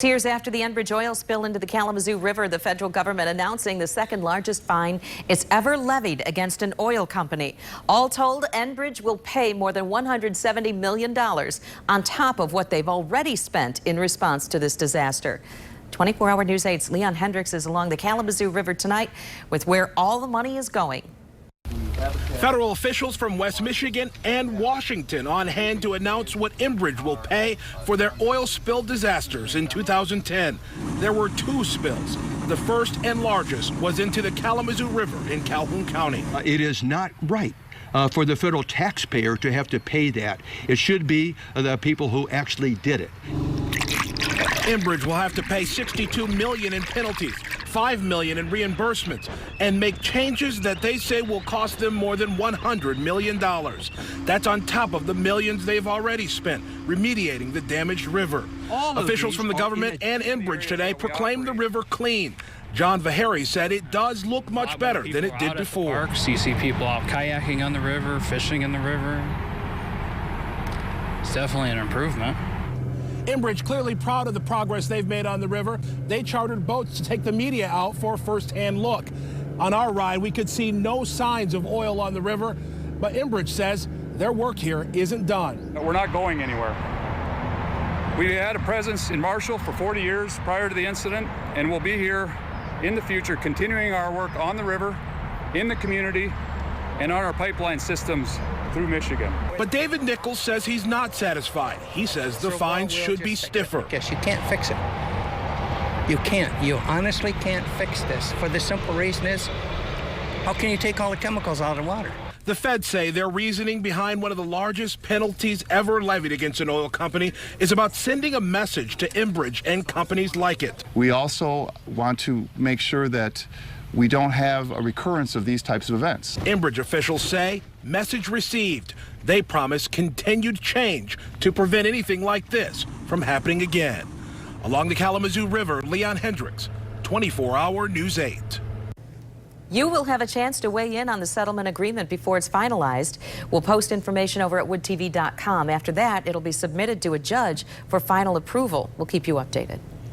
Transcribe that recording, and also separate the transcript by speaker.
Speaker 1: Years after the Enbridge oil spill into the Kalamazoo River, the federal government announcing the second largest fine it's ever levied against an oil company. All told, Enbridge will pay more than $170 million on top of what they've already spent in response to this disaster. 24-hour News 8's Leon Hendricks is along the Kalamazoo River tonight with where all the money is going.
Speaker 2: Federal officials from West Michigan and Washington on hand to announce what Enbridge will pay for their oil spill disasters in 2010. There were two spills. The first and largest was into the Kalamazoo River in Calhoun County.
Speaker 3: It is not right for the federal taxpayer to have to pay that. It should be the people who actually did it.
Speaker 2: Enbridge will have to pay $62 million in penalties, $5 million in reimbursements, and make changes that they say will cost them more than $100 million. That's on top of the millions they've already spent remediating the damaged river. Officials from the government and Enbridge today proclaimed the river clean. John Vaheri said it does look much better than it did before.
Speaker 4: You see people out kayaking on the river, fishing in the river. It's definitely an improvement.
Speaker 2: Enbridge clearly proud of the progress they've made on the river. They chartered boats to take the media out for a first-hand look. On our ride, we could see no signs of oil on the river, but Enbridge says their work here isn't done.
Speaker 5: We're not going anywhere. We had a presence in Marshall for 40 years prior to the incident, and we'll be here in the future continuing our work on the river, in the community, and on our pipeline systems through Michigan.
Speaker 2: But David Nichols says he's not satisfied. He says the fines should be stiffer.
Speaker 6: Yes, you can't fix it. You can't. You honestly can't fix this. For the simple reason is, how can you take all the chemicals out of the water?
Speaker 2: The feds say their reasoning behind one of the largest penalties ever levied against an oil company is about sending a message to Enbridge and companies like it.
Speaker 7: We also want to make sure that we don't have a recurrence of these types of events.
Speaker 2: Enbridge officials say, message received. They promise continued change to prevent anything like this from happening again. Along the Kalamazoo River, Leon Hendricks, 24-hour News 8.
Speaker 1: You will have a chance to weigh in on the settlement agreement before it's finalized. We'll post information over at woodtv.com. After that, it'll be submitted to a judge for final approval. We'll keep you updated.